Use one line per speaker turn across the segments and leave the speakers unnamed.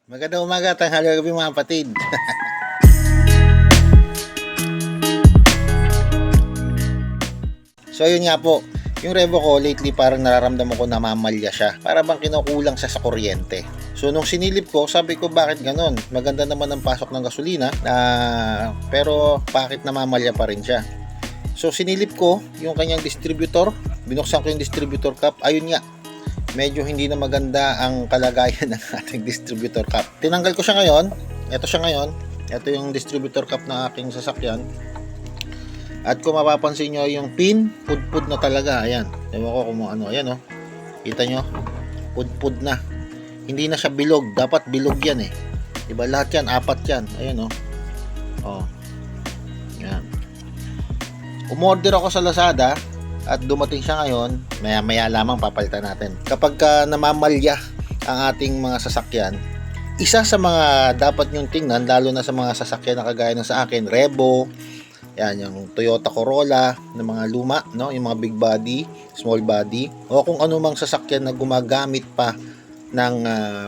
Magandang umaga, tanghali, gabi mga kapatid. So yun nga po, yung Revo ko lately parang nararamdaman ko namamalya siya. Para bang kinukulang siya sa kuryente. So nung sinilip ko, sabi ko bakit ganon? Maganda naman ang pasok ng gasolina, pero bakit namamalya pa rin siya? So sinilip ko yung kanyang distributor, binuksan ko yung distributor cap, ayun nga, medyo hindi na maganda ang kalagayan ng ating distributor cap. Tinanggal ko siya ngayon, ito yung distributor cap ng aking sasakyan. At kung mapapansin nyo yung pin, pudpud na talaga. Ayan. Ewan ko kung ano. Ayan, oh. Kita nyo? Pudpud na. Hindi na siya bilog. Dapat bilog yan eh. Diba lahat yan? Apat yan. Ayan, oh. Oh. Ayan. Umorder ako sa Lazada at dumating siya ngayon. Maya-maya lamang papalitan natin. Kapag namamalya ang ating mga sasakyan, isa sa mga dapat nyong tingnan, lalo na sa mga sasakyan na kagaya ng sa akin, Revo, yan, yung Toyota Corolla na mga luma, no? Yung mga big body, small body, o kung ano mang sasakyan na gumagamit pa ng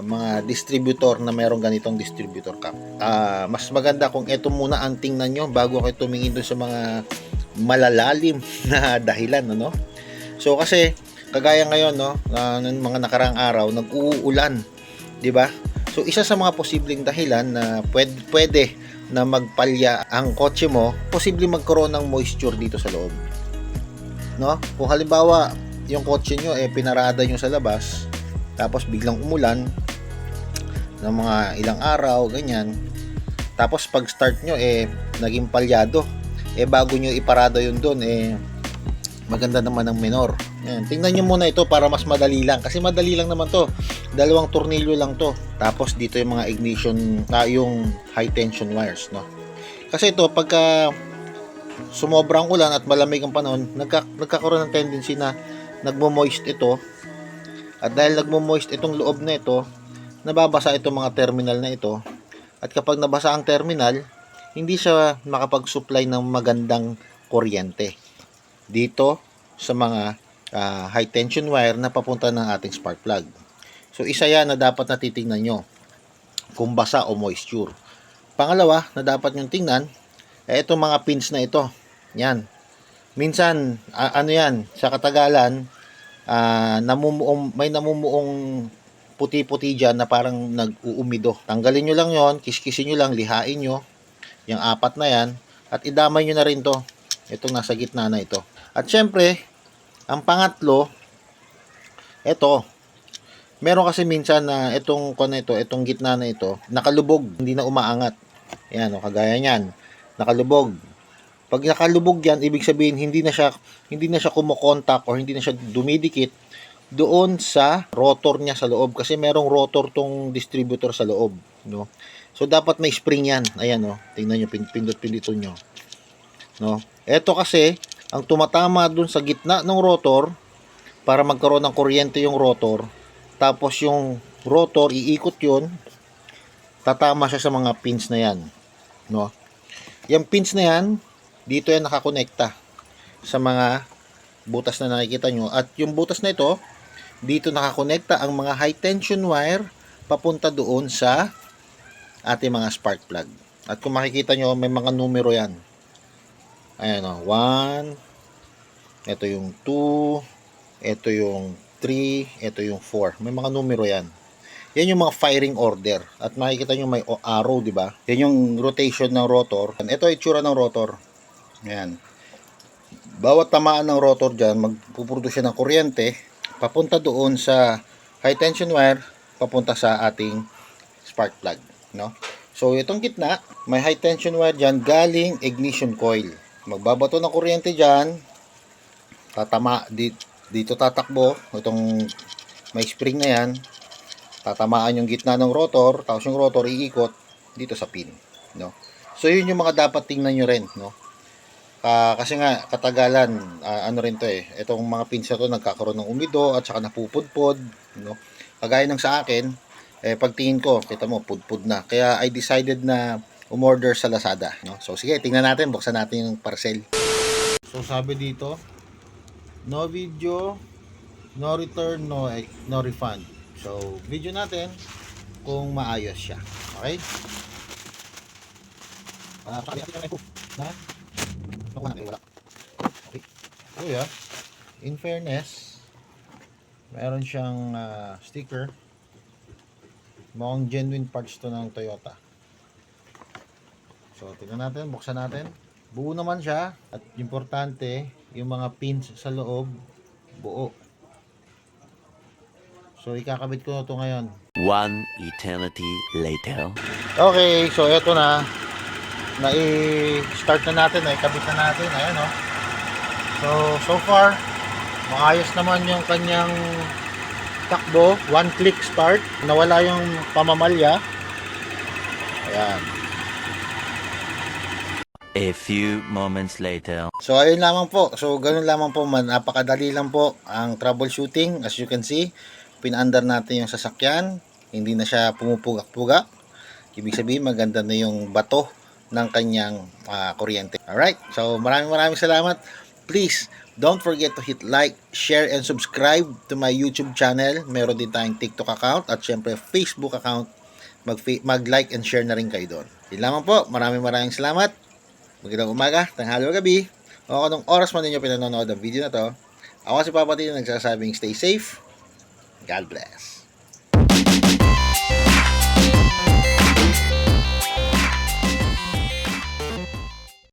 mga distributor na mayroong ganitong distributor cap. Mas maganda kung ito muna ang tingnan nyo bago kayo tumingin doon sa mga malalalim na dahilan, no? So kasi kagaya ngayon, no, ng mga nakarang araw, nag-uulan, 'di ba? So isa sa mga posibleng dahilan na pwede na magpalya ang kotse mo, posibleng magkaroon ng moisture dito sa loob. No? Kung halimbawa, yung kotse nyo pinarada nyo sa labas, tapos biglang umulan ng mga ilang araw, ganyan. Tapos pag start nyo naging palyado. Bago nyo iparada yun doon, maganda naman ang minor. Ayan. Tingnan nyo muna ito para mas madali lang. Kasi madali lang naman to. 2 tornilyo lang to. Tapos dito yung mga ignition, yung high tension wires, no? Kasi ito, pagka sumobrang ulan at malamig ang panahon, nagkakaroon ng tendency na nagmo-moist ito. At dahil nagmo-moist itong loob na ito, nababasa itong mga terminal na ito. At kapag nabasa ang terminal, hindi siya makapag-supply ng magandang kuryente dito sa mga high tension wire na papunta ng ating spark plug. So isa yan na dapat na titingnan nyo kung basa o moisture. Pangalawa na dapat nyo tingnan itong mga pins na ito. Yan. Minsan ano yan, sa katagalan may namumuong puti-puti dyan na parang nag-uumido. Tanggalin nyo lang yon, kiskisin nyo lang, lihain nyo yung 4 na yan at idamay nyo na rin to, itong nasa gitna na ito. At syempre, ang pangatlo, ito, meron kasi minsan na itong gitna na ito, nakalubog, hindi na umaangat. Ayan, o, kagaya niyan, nakalubog. Pag nakalubog yan, ibig sabihin hindi na siya kumokontak or hindi na siya dumidikit doon sa rotor niya sa loob kasi merong rotor tong distributor sa loob, no? So dapat may spring yan. Ayan, oh. Tingnan niyo, pindot-pinditon niyo. No? Ito kasi ang tumatama dun sa gitna ng rotor para magkaroon ng kuryente yung rotor. Tapos yung rotor iikot yun, tatama siya sa mga pins na yan, no? Yung pins na yan, dito yan nakakonekta sa mga butas na nakikita nyo. At yung butas na ito, dito nakakonekta ang mga high tension wire papunta doon sa ating mga spark plug. At kung makikita nyo, may mga numero yan. Ayan, o, 1, ito yung 2, ito yung 3, ito yung 4. May mga numero yan. Yan yung mga firing order. At makikita nyo may arrow, di ba? Yan yung rotation ng rotor. Ito ay itsura ng rotor. Ayan. Bawat tamaan ng rotor dyan, magpuproduce siya ng kuryente, papunta doon sa high tension wire, papunta sa ating spark plug, no? So, itong gitna, may high tension wire dyan, galing ignition coil. Magbabato ng kuryente dyan, dito tatakbo, itong may spring na yan, tatamaan yung gitna ng rotor, tapos yung rotor iikot dito sa pin, no? So, yun yung mga dapat tingnan nyo rin, no? Kasi nga katagalan ano rin to itong mga pins na to nagkakaroon ng umido at saka napupudpod, no? Kagaya ng sa akin pagtingin ko kita mo pudpud na, kaya I decided na umorder sa Lazada, no? So sige, tingnan natin, buksan natin yung parcel. So sabi dito, no video, no return, no refund. So video natin kung maayos siya. Okay? Wala. Okay. So, in fairness, meron siyang sticker. Mukhang genuine parts to ng Toyota. So, tingnan natin, buksan natin. Buo naman siya. At importante, yung mga pins sa loob, buo. So, ikakabit ko na ito ngayon.
One eternity later.
Okay, so eto na. Na-start na natin, ikabit na natin. Ayan, oh. So far, maayos naman yung kanyang takbo. One click start. Nawala yung pamamalya. Ayan.
A few moments later.
So ayun lamang po. So ganun lamang po man. Napakadali lang po ang troubleshooting. As you can see, pinaandar natin yung sasakyan. Hindi na siya pumupugak-pugak. Ibig sabihin maganda na yung bato ng kanyang kuryente. Alright. So maraming salamat. Please don't forget to hit like, share, and subscribe to my YouTube channel. Meron din tayong TikTok account at syempre Facebook account. Mag-like and share na rin kayo doon. Yun lamang po. Maraming salamat. Magandang umaga, tanghali o gabi, o anong oras man ninyo pinanonood ang video na to. Ako si Papa Tino nagsasabing stay safe. God bless.